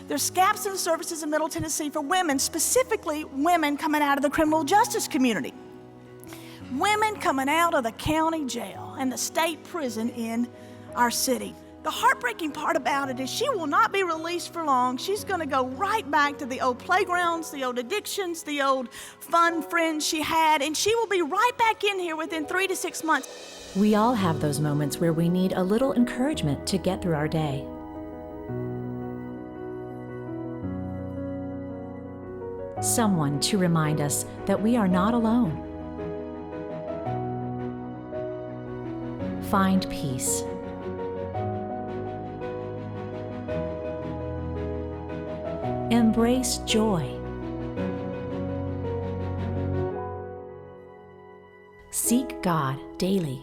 There's gaps in services in Middle Tennessee for women, specifically women coming out of the criminal justice community. Women coming out of the county jail and the state prison in our city. The heartbreaking part about it is she will not be released for long. She's going to go right back to the old playgrounds, the old addictions, the old fun friends she had, and she will be right back in here within 3 to 6 months. We all have those moments where we need a little encouragement to get through our day. Someone to remind us that we are not alone. Find peace. Embrace joy. Seek God daily.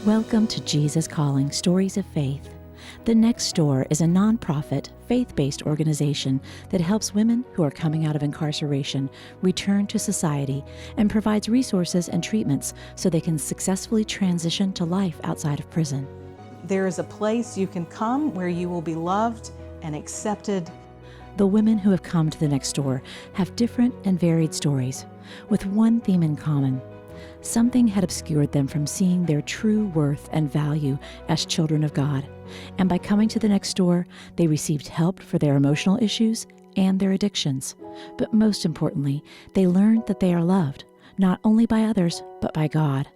Welcome to Jesus Calling Stories of Faith. The Next Door is a nonprofit, faith-based organization that helps women who are coming out of incarceration return to society and provides resources and treatments so they can successfully transition to life outside of prison. There is a place you can come where you will be loved and accepted. The women who have come to the Next Door have different and varied stories, with one theme in common. Something had obscured them from seeing their true worth and value as children of God. And by coming to the Next Door, they received help for their emotional issues and their addictions. But most importantly, they learned that they are loved, not only by others, but by God.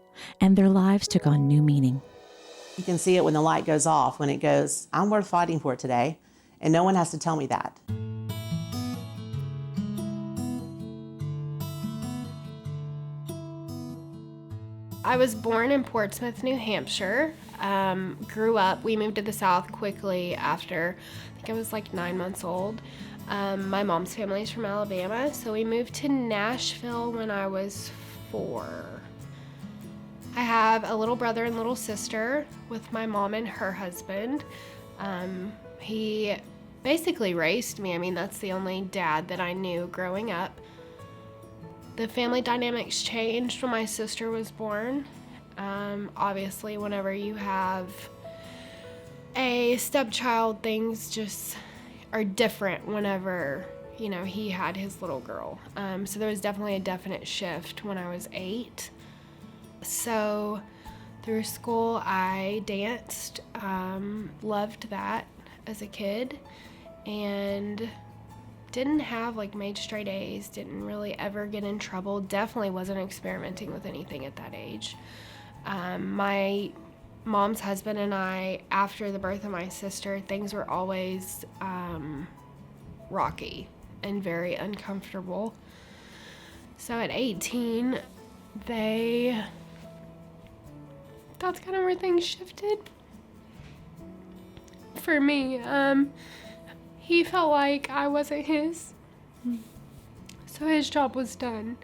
And their lives took on new meaning. You can see it when the light goes off, when it goes, I'm worth fighting for today, and no one has to tell me that. I was born in Portsmouth, New Hampshire. Grew up, we moved to the South quickly after, I think I was like 9 months old. My mom's family is from Alabama, so we moved to Nashville when I was 4. I have a little brother and little sister with my mom and her husband. He basically raised me. I mean, that's the only dad that I knew growing up. The family dynamics changed when my sister was born. Obviously, whenever you have a stepchild, things just are different whenever, you know, he had his little girl. So there was definitely a definite shift when I was 8. So through school, I danced, loved that as a kid, and didn't have like made straight A's, didn't really ever get in trouble, definitely wasn't experimenting with anything at that age. My mom's husband and I, after the birth of my sister, things were always rocky and very uncomfortable. So at 18, that's kind of where things shifted for me. He felt like I wasn't his, so his job was done.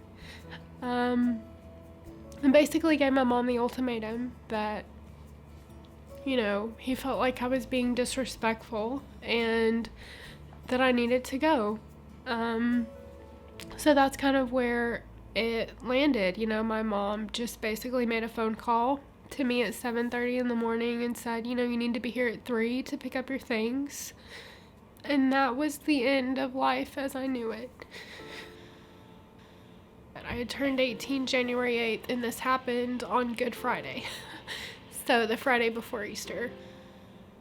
And basically gave my mom the ultimatum that, you know, he felt like I was being disrespectful and that I needed to go. So that's kind of where it landed. You know, my mom just basically made a phone call to me at 7:30 in the morning and said, you know, you need to be here at 3 to pick up your things. And that was the end of life as I knew it. I had turned 18 January 8th, and this happened on Good Friday. So the Friday before Easter.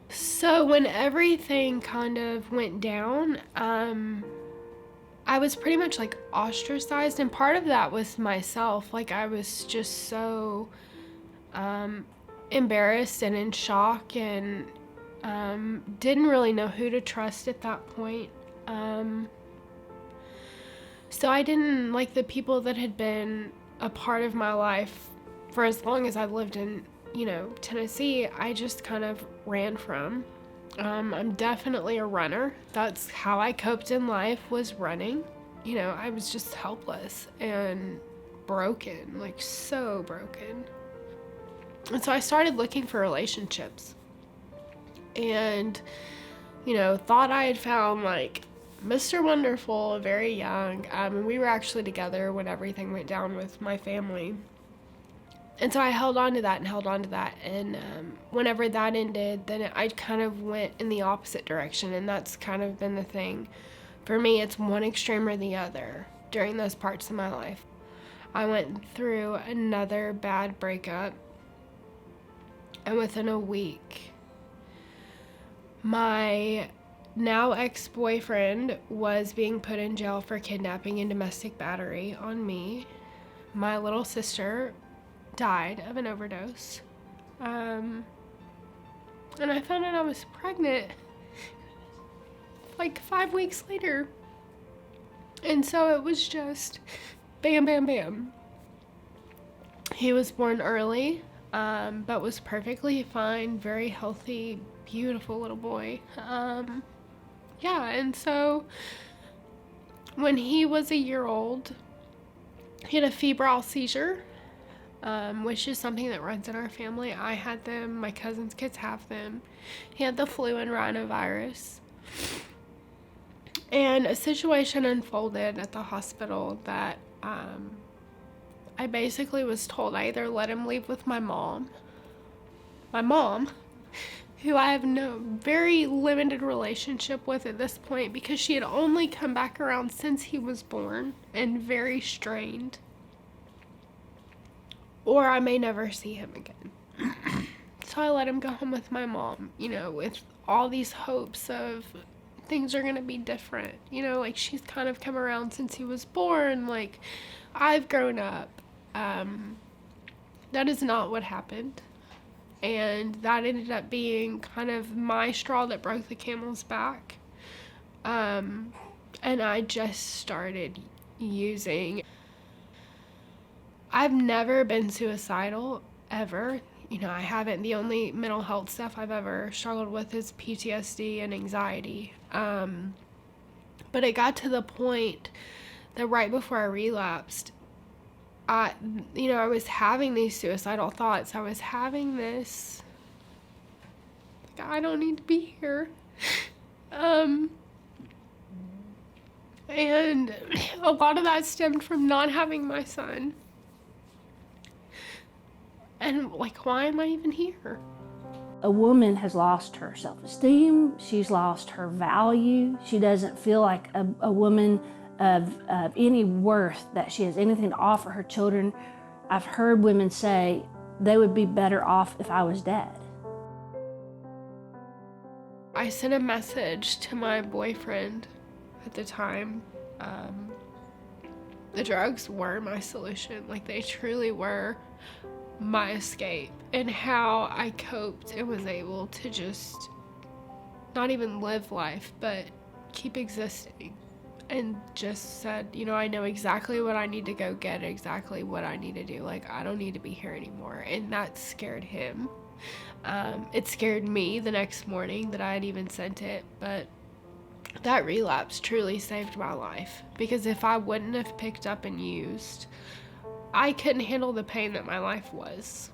So when everything kind of went down, I was pretty much like ostracized, and part of that was myself. Like, I was just so embarrassed and in shock, and didn't really know who to trust at that point. So I didn't, like, the people that had been a part of my life for as long as I've lived in, you know, Tennessee, I just kind of ran from. I'm definitely a runner. That's how I coped in life, was running. You know, I was just helpless and broken, like so broken. And so I started looking for relationships. And, you know, thought I had found like Mr. Wonderful very young. We were actually together when everything went down with my family. And so I held on to that and held on to that. And whenever that ended, then I kind of went in the opposite direction. And that's kind of been the thing. For me, it's one extreme or the other during those parts of my life. I went through another bad breakup. And within a week, my now ex-boyfriend was being put in jail for kidnapping and domestic battery on me. My little sister died of an overdose. And I found out I was pregnant like 5 weeks later. And so it was just bam, bam, bam. He was born early, but was perfectly fine, very healthy, beautiful little boy. And so when he was a year old, he had a febrile seizure, which is something that runs in our family. I had them, my cousin's kids have them. He had the flu and rhinovirus. And a situation unfolded at the hospital that I basically was told I either let him leave with my mom, who I have no very limited relationship with at this point because she had only come back around since he was born and very strained, or I may never see him again. So I let him go home with my mom, with all these hopes of things are going to be different. Like she's kind of come around since he was born, like I've grown up. That is not what happened. And that ended up being kind of my straw that broke the camel's back. And I just started using. I've never been suicidal, ever. I haven't. The only mental health stuff I've ever struggled with is PTSD and anxiety. But it got to the point that right before I relapsed, I was having these suicidal thoughts. I was having this, like, I don't need to be here. And a lot of that stemmed from not having my son. And, like, why am I even here? A woman has lost her self-esteem. She's lost her value. She doesn't feel like a woman of any worth, that she has anything to offer her children. I've heard women say they would be better off if I was dead. I sent a message to my boyfriend at the time. The drugs were my solution. Like, they truly were my escape. And how I coped and was able to just not even live life, but keep existing. And just said, I know exactly what I need to go get, exactly what I need to do. Like, I don't need to be here anymore. And that scared him. It scared me the next morning that I had even sent it. But that relapse truly saved my life. Because if I wouldn't have picked up and used, I couldn't handle the pain that my life was.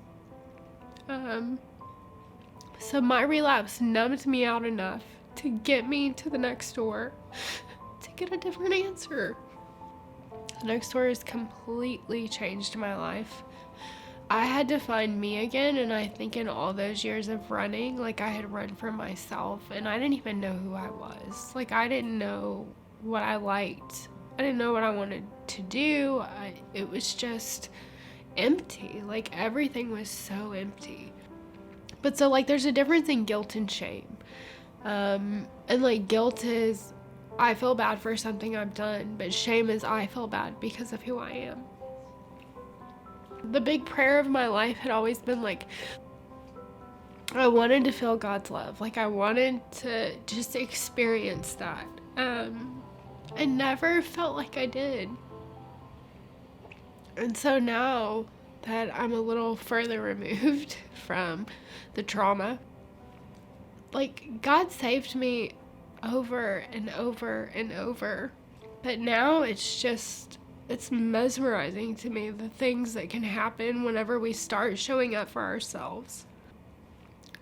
So my relapse numbed me out enough to get me to the next door. To get a different answer. The next door has completely changed my life. I had to find me again, and I think in all those years of running, like, I had run for myself, and I didn't even know who I was. Like, I didn't know what I liked. I didn't know what I wanted to do. It was just empty. Like, everything was so empty. But so, like, there's a difference in guilt and shame. And, like, guilt is, I feel bad for something I've done, but shame is I feel bad because of who I am. The big prayer of my life had always been, like, I wanted to feel God's love. Like, I wanted to just experience that. I never felt like I did. And so now that I'm a little further removed from the trauma, like, God saved me over and over and over. But now it's mesmerizing to me, the things that can happen whenever we start showing up for ourselves.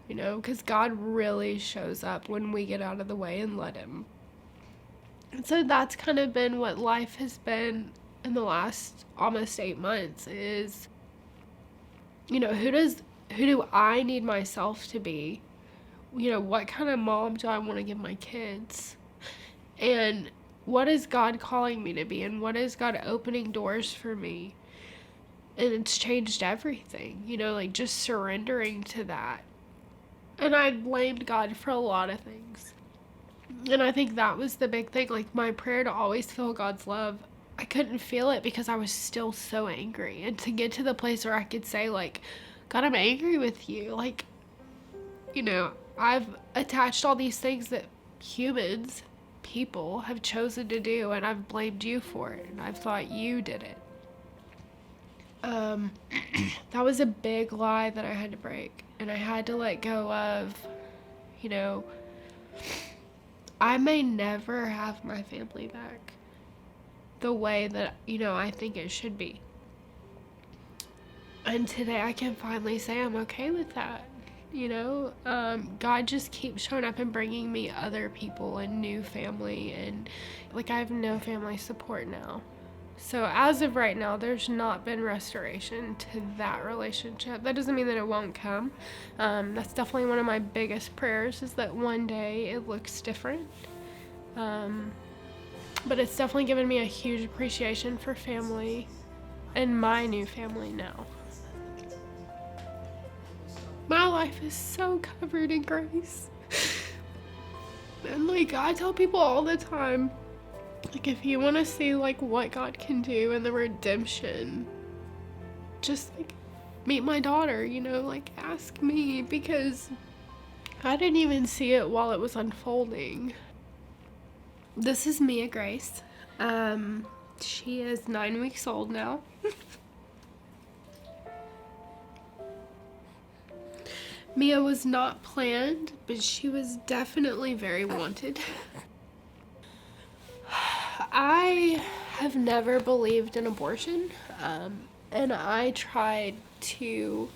Because God really shows up when we get out of the way and let him. And so that's kind of been what life has been in the last almost 8 months, is you know, who do I need myself to be? You know, what kind of mom do I want to give my kids? And what is God calling me to be? And what is God opening doors for me? And it's changed everything, you know, like just surrendering to that. And I blamed God for a lot of things. And I think that was the big thing. Like, my prayer to always feel God's love, I couldn't feel it because I was still so angry. And to get to the place where I could say, like, God, I'm angry with you. Like, you know, I've attached all these things that people have chosen to do, and I've blamed you for it. And I've thought you did it. That was a big lie that I had to break. And I had to let go of, you know, I may never have my family back the way that, you know, I think it should be. And today I can finally say I'm okay with that. You know, God just keeps showing up and bringing me other people and new family. And like, I have no family support now. So as of right now, there's not been restoration to that relationship. That doesn't mean that it won't come. That's definitely one of my biggest prayers, is that one day it looks different. But it's definitely given me a huge appreciation for family and my new family now. My life is so covered in grace. And like, I tell people all the time, like, if you want to see like what God can do and the redemption, just like meet my daughter, you know, like ask me, because I didn't even see it while it was unfolding. This is Mia Grace. She is 9 weeks old now. Mia was not planned, but she was definitely very wanted. I have never believed in abortion, and I tried to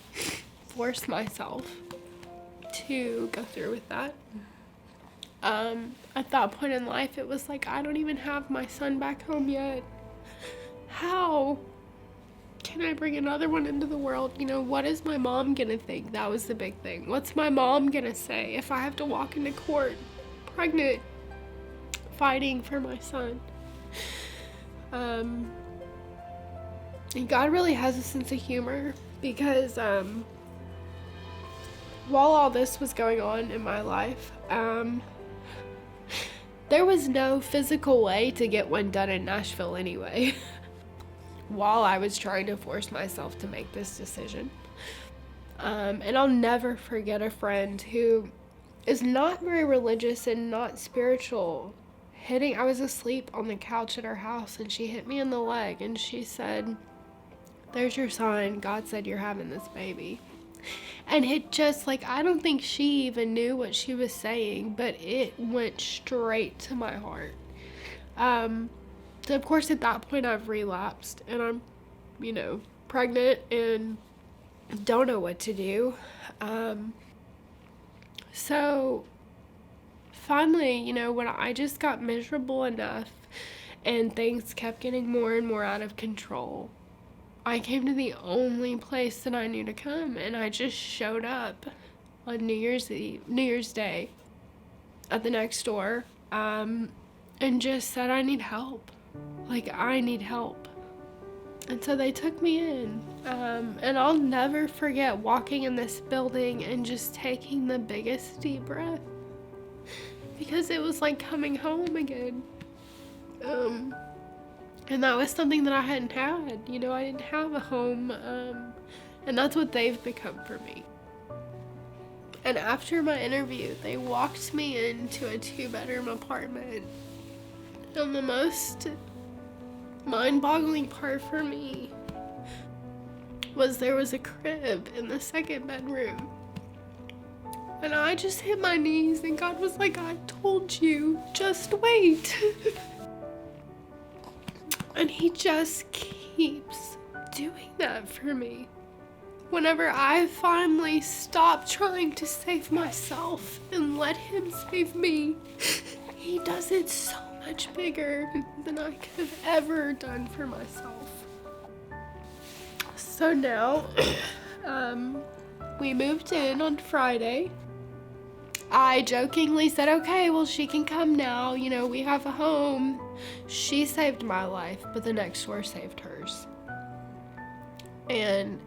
force myself to go through with that. At that point in life, it was like, I don't even have my son back home yet. How can I bring another one into the world? You know, what is my mom gonna think? That was the big thing. What's my mom gonna say if I have to walk into court pregnant, fighting for my son? And God really has a sense of humor, because while all this was going on in my life, there was no physical way to get one done in Nashville anyway. While I was trying to force myself to make this decision. And I'll never forget a friend who is not very religious and not spiritual. I was asleep on the couch at her house, and she hit me in the leg, and she said, "There's your sign. God said you're having this baby." And it just, like, I don't think she even knew what she was saying, but it went straight to my heart. So of course at that point I've relapsed, and I'm, you know, pregnant and don't know what to do. So finally, you know, when I just got miserable enough and things kept getting more and more out of control, I came to the only place that I knew to come, and I just showed up on New Year's Day at the next door, and just said, I need help. Like, I need help. And so they took me in. And I'll never forget walking in this building and just taking the biggest deep breath, because it was like coming home again. And that was something that I hadn't had. You know, I didn't have a home. And that's what they've become for me. And after my interview, they walked me into a 2-bedroom apartment. And the most mind-boggling part for me was there was a crib in the 2nd bedroom. And I just hit my knees, and God was like, I told you, just wait. And he just keeps doing that for me. Whenever I finally stop trying to save myself and let him save me, he does it so much bigger than I could have ever done for myself. So now, We moved in on Friday. I jokingly said, okay, well, she can come now. You know, we have a home. She saved my life, but the next door saved hers. And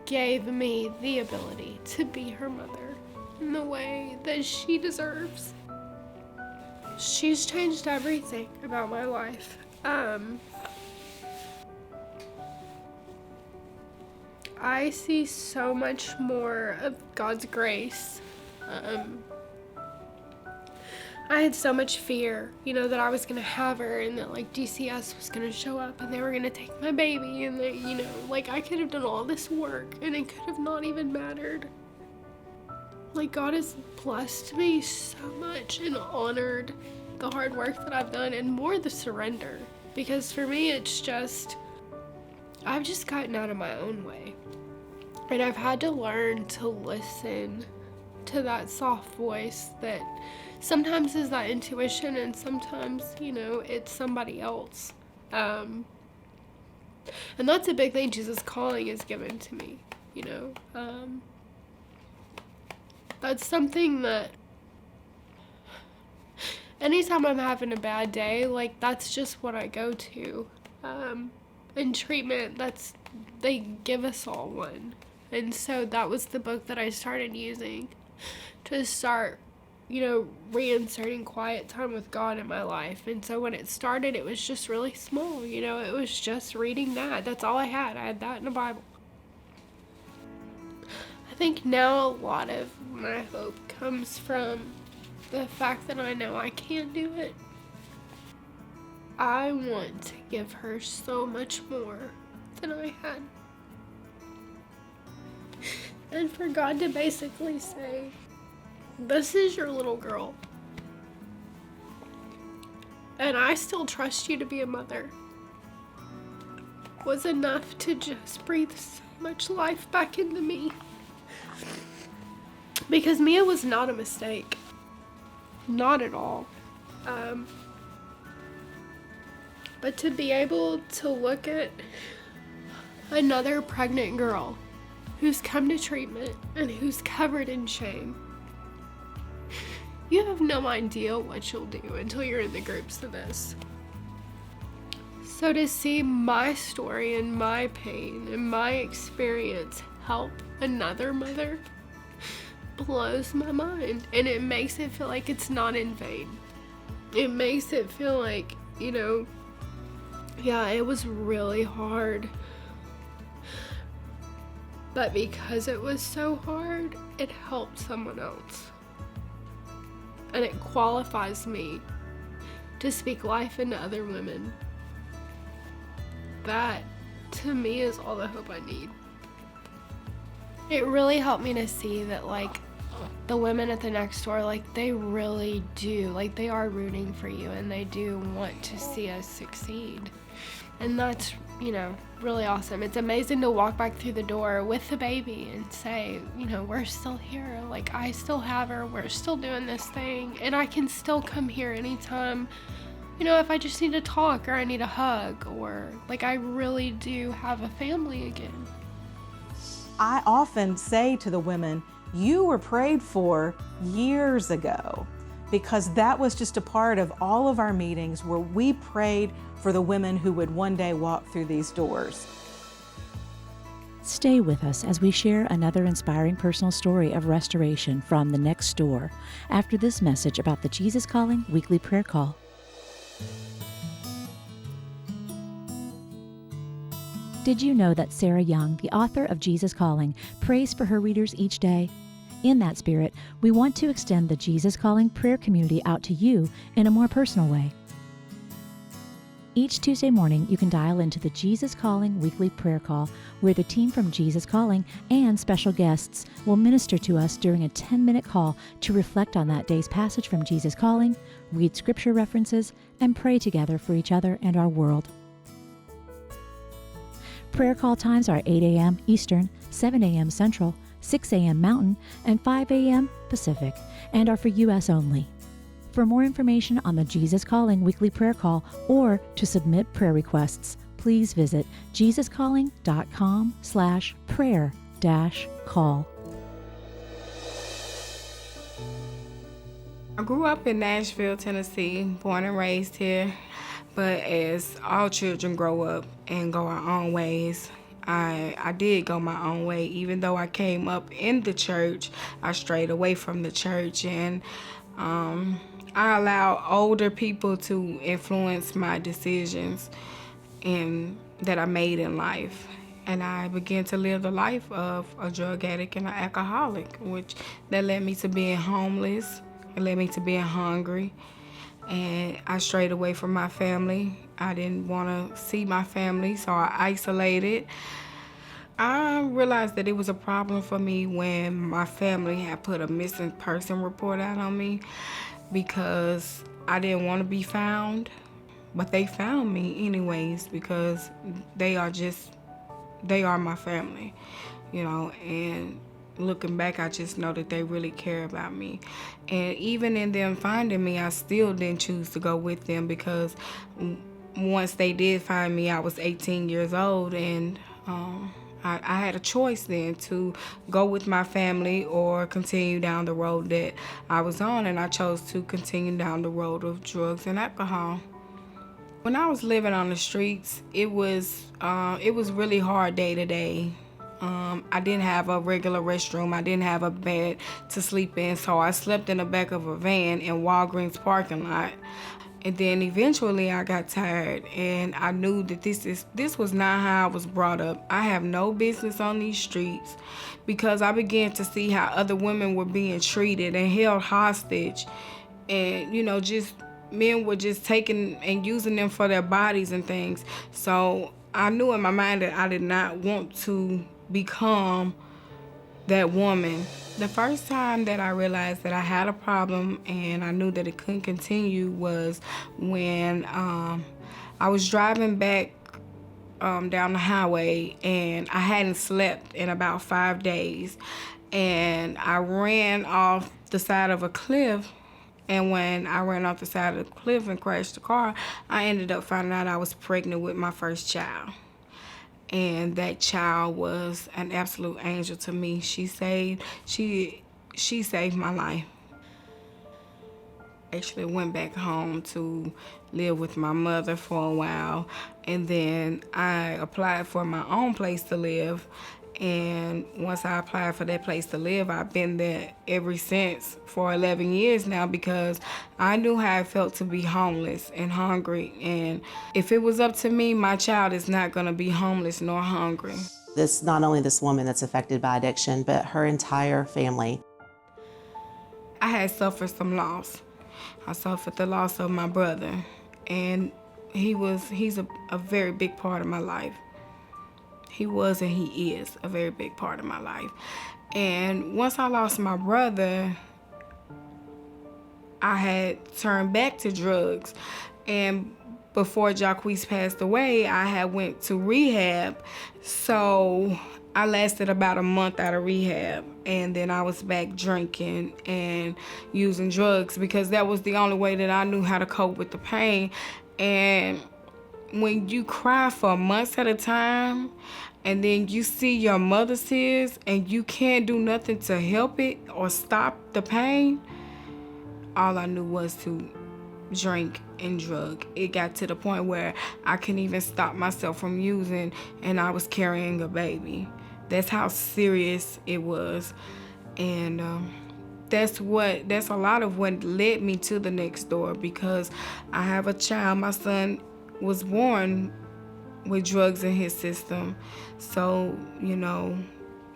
gave me the ability to be her mother in the way that she deserves. She's changed everything about my life. I see so much more of God's grace. I had so much fear, that I was gonna have her and that DCS was gonna show up and they were gonna take my baby and that, I could have done all this work and it could have not even mattered. God has blessed me so much and honored the hard work that I've done and more the surrender. Because for me, it's just, I've just gotten out of my own way. And I've had to learn to listen to that soft voice that sometimes is that intuition and sometimes, it's somebody else. And that's a big thing Jesus' calling is given to me, That's something that anytime I'm having a bad day, that's just what I go to. In treatment, they give us all one. And so that was the book that I started using to start, reinserting quiet time with God in my life. And so when it started, it was just really small, it was just reading that. That's all I had. I had that in the Bible. I think now a lot of my hope comes from the fact that I know I can do it. I want to give her so much more than I had. And for God to basically say, this is your little girl. And I still trust you to be a mother, was enough to just breathe so much life back into me. Because Mia was not a mistake. Not at all. But to be able to look at another pregnant girl who's come to treatment and who's covered in shame, you have no idea what you'll do until you're in the groups of this. So to see my story and my pain and my experience help another mother blows my mind. And it makes it feel like it's not in vain. It makes it feel like, yeah, it was really hard. But because it was so hard, it helped someone else. And it qualifies me to speak life into other women. That, to me, is all the hope I need. It really helped me to see that, the women at the next door, they really do, they are rooting for you and they do want to see us succeed. And that's, really awesome. It's amazing to walk back through the door with the baby and say, we're still here. I still have her. We're still doing this thing. And I can still come here anytime, if I just need to talk or I need a hug or, I really do have a family again. I often say to the women, you were prayed for years ago, because that was just a part of all of our meetings where we prayed for the women who would one day walk through these doors. Stay with us as we share another inspiring personal story of restoration from the next door after this message about the Jesus Calling weekly prayer call. Did you know that Sarah Young, the author of Jesus Calling, prays for her readers each day? In that spirit, we want to extend the Jesus Calling prayer community out to you in a more personal way. Each Tuesday morning, you can dial into the Jesus Calling weekly prayer call, where the team from Jesus Calling and special guests will minister to us during a 10-minute call to reflect on that day's passage from Jesus Calling, read scripture references, and pray together for each other and our world. Prayer call times are 8 a.m. Eastern, 7 a.m. Central, 6 a.m. Mountain, and 5 a.m. Pacific, and are for U.S. only. For more information on the Jesus Calling weekly prayer call or to submit prayer requests, please visit jesuscalling.com/prayer call. I grew up in Nashville, Tennessee, born and raised here. But as all children grow up and go our own ways, I did go my own way. Even though I came up in the church, I strayed away from the church, and I allowed older people to influence my decisions that I made in life. And I began to live the life of a drug addict and an alcoholic, that led me to being homeless. It led me to being hungry. And I strayed away from my family. I didn't want to see my family, so I isolated. I realized that it was a problem for me when my family had put a missing person report out on me, because I didn't want to be found. But they found me anyways, because they are my family, and looking back, I just know that they really care about me. And even in them finding me, I still didn't choose to go with them, because once they did find me, I was 18 years old, and I had a choice then to go with my family or continue down the road that I was on, and I chose to continue down the road of drugs and alcohol. When I was living on the streets, it was really hard day to day. I didn't have a regular restroom. I didn't have a bed to sleep in, so I slept in the back of a van in Walgreens parking lot. And then eventually I got tired, and I knew that this was not how I was brought up. I have no business on these streets, because I began to see how other women were being treated and held hostage, and just men were just taking and using them for their bodies and things. So I knew in my mind that I did not want to become that woman. The first time that I realized that I had a problem and I knew that it couldn't continue was when I was driving back down the highway, and I hadn't slept in about 5 days, and I ran off the side of a cliff. And when I ran off the side of the cliff and crashed the car, I ended up finding out I was pregnant with my first child. And that child was an absolute angel to me. She saved my life. Actually went back home to live with my mother for a while, and then I applied for my own place to live. And once I applied for that place to live, I've been there ever since for 11 years now, because I knew how it felt to be homeless and hungry. And if it was up to me, my child is not going to be homeless nor hungry. This not only this woman that's affected by addiction, but her entire family. I had suffered some loss. I suffered the loss of my brother, and he's a very big part of my life. He was and he is a very big part of my life. And once I lost my brother, I had turned back to drugs. And before Jacquees passed away, I had went to rehab. So I lasted about a month out of rehab. And then I was back drinking and using drugs, because that was the only way that I knew how to cope with the pain. And when you cry for months at a time, and then you see your mother's tears and you can't do nothing to help it or stop the pain, all I knew was to drink and drug. It got to the point where I couldn't even stop myself from using, and I was carrying a baby. That's how serious it was. And that's a lot of what led me to the next door, because I have a child. My son was born with drugs in his system. So,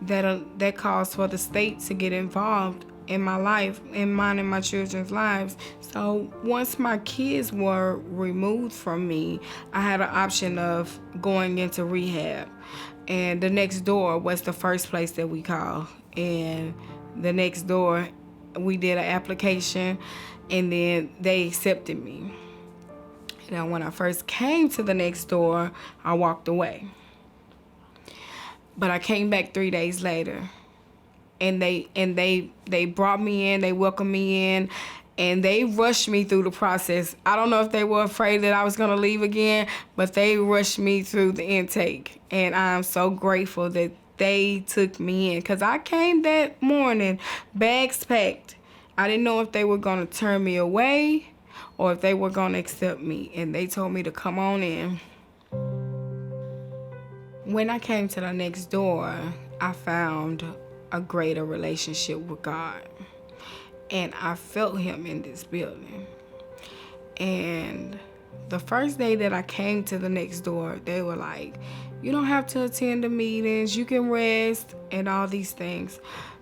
that calls for the state to get involved in my life, in mine and my children's lives. So once my kids were removed from me, I had an option of going into rehab. And the next door was the first place that we called. And the next door, we did an application, and then they accepted me. Now, when I first came to the next door, I walked away. But I came back 3 days later, and they brought me in, they welcomed me in, and they rushed me through the process. I don't know if they were afraid that I was gonna leave again, but they rushed me through the intake. And I'm so grateful that they took me in. Because I came that morning, bags packed. I didn't know if they were going to turn me away or if they were going to accept me. And they told me to come on in. When I came to the next door, I found a greater relationship with God. And I felt him in this building. And the first day that I came to the next door, they were like, you don't have to attend the meetings, you can rest, and all these things.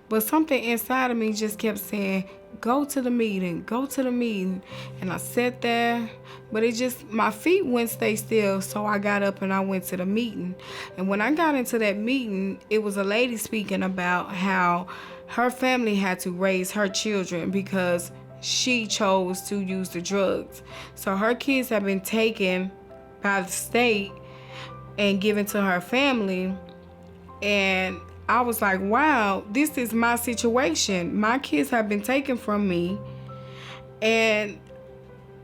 But something inside of me just kept saying, go to the meeting, go to the meeting. And I sat there, but my feet wouldn't stay still, so I got up and I went to the meeting. And when I got into that meeting, it was a lady speaking about how her family had to raise her children because she chose to use the drugs. So her kids have been taken by the state and given to her family. And I was like, wow, this is my situation. My kids have been taken from me, and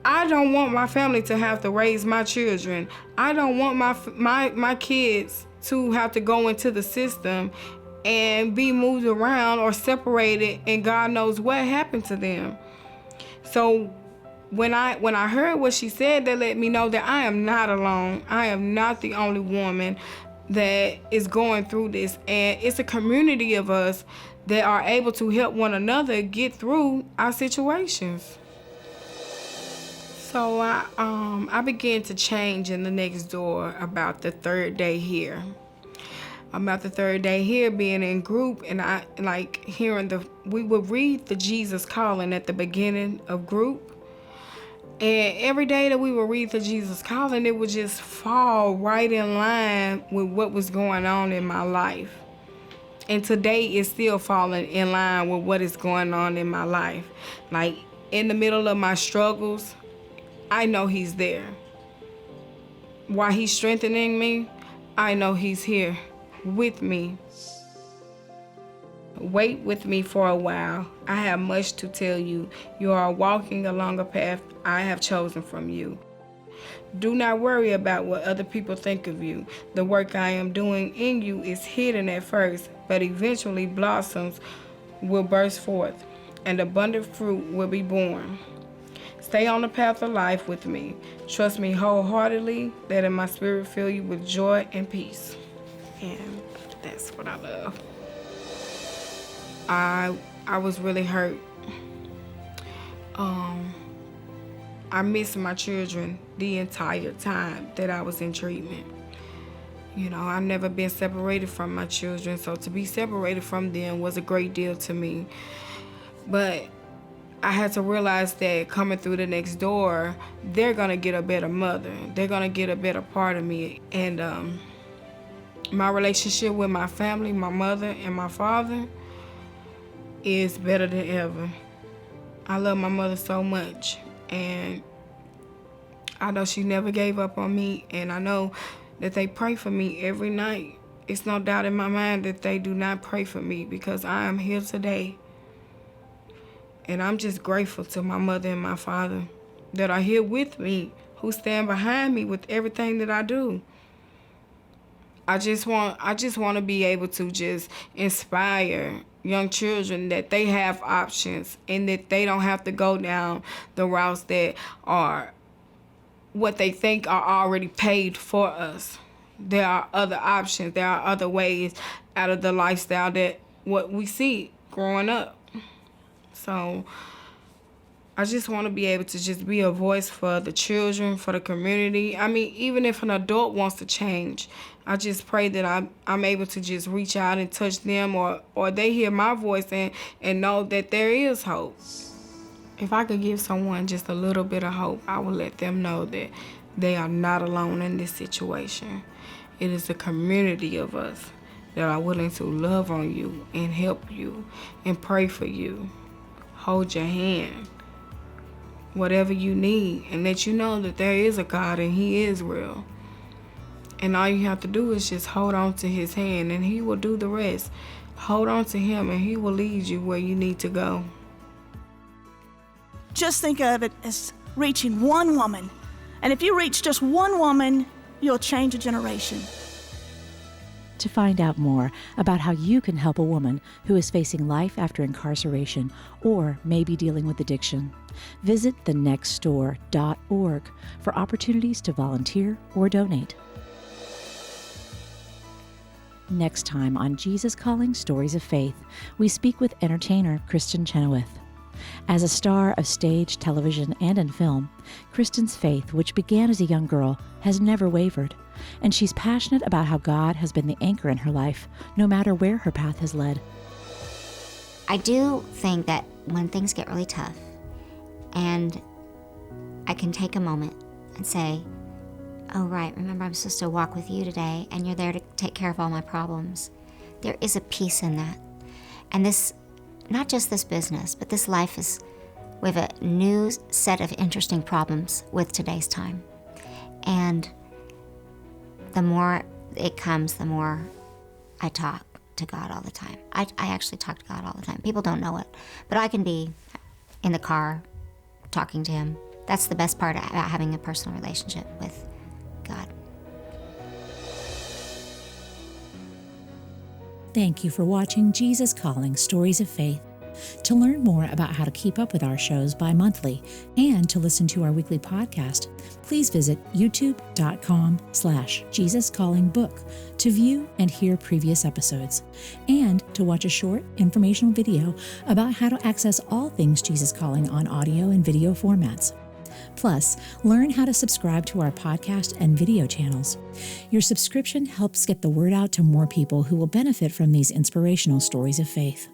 I don't want my family to have to raise my children. I don't want my kids to have to go into the system and be moved around or separated, and God knows what happened to them. So when I heard what she said, that let me know that I am not alone. I am not the only woman that is going through this, and it's a community of us that are able to help one another get through our situations. So I began to change in the next door about the third day here. About the third day here, being in group, and I like hearing we would read the Jesus Calling at the beginning of group. And every day that we would read the Jesus Calling, it would just fall right in line with what was going on in my life. And today it's still falling in line with what is going on in my life. Like in the middle of my struggles, I know he's there. While he's strengthening me, I know he's here with me. Wait with me for a while. I have much to tell you. You are walking along a path I have chosen from you. Do not worry about what other people think of you. The work I am doing in you is hidden at first, but eventually blossoms will burst forth, and abundant fruit will be born. Stay on the path of life with me. Trust me wholeheartedly, that in my spirit fill you with joy and peace. And that's what I love. I was really hurt. I missed my children the entire time that I was in treatment. You know, I've never been separated from my children, so to be separated from them was a great deal to me. But I had to realize that coming through the next door, they're gonna get a better mother. They're gonna get a better part of me. And my relationship with my family, my mother and my father, is better than ever. I love my mother so much, and I know she never gave up on me, and I know that they pray for me every night. It's no doubt in my mind that they do not pray for me, because I am here today. And I'm just grateful to my mother and my father that are here with me, who stand behind me with everything that I do. I just want to be able to just inspire young children that they have options and that they don't have to go down the routes that are what they think are already paid for us. There are other options. There are other ways out of the lifestyle that what we see growing up. So I just want to be able to just be a voice for the children, for the community. I mean, even if an adult wants to change, I just pray that I'm able to just reach out and touch them, or they hear my voice and know that there is hope. If I could give someone just a little bit of hope, I would let them know that they are not alone in this situation. It is a community of us that are willing to love on you and help you and pray for you, hold your hand, whatever you need, and let you know that there is a God and he is real. And all you have to do is just hold on to his hand and he will do the rest. Hold on to him and he will lead you where you need to go. Just think of it as reaching one woman. And if you reach just one woman, you'll change a generation. To find out more about how you can help a woman who is facing life after incarceration or may be dealing with addiction, visit thenextdoor.org for opportunities to volunteer or donate. Next time on Jesus Calling Stories of Faith, we speak with entertainer Kristen Chenoweth. As a star of stage, television, and in film, Kristen's faith, which began as a young girl, has never wavered, and she's passionate about how God has been the anchor in her life, no matter where her path has led. I do think that when things get really tough, and I can take a moment and say, oh right, remember I'm supposed to walk with you today, and you're there to take care of all my problems. There is a peace in that. And this, not just this business, but this life we have a new set of interesting problems with today's time. And the more it comes, the more I talk to God all the time. I actually talk to God all the time. People don't know it, but I can be in the car talking to Him. That's the best part about having a personal relationship with God. Thank you for watching Jesus Calling Stories of Faith. To learn more about how to keep up with our shows bi-monthly and to listen to our weekly podcast, please visit youtube.com/JesusCallingBook to view and hear previous episodes, and to watch a short informational video about how to access all things Jesus Calling on audio and video formats. Plus, learn how to subscribe to our podcast and video channels. Your subscription helps get the word out to more people who will benefit from these inspirational stories of faith.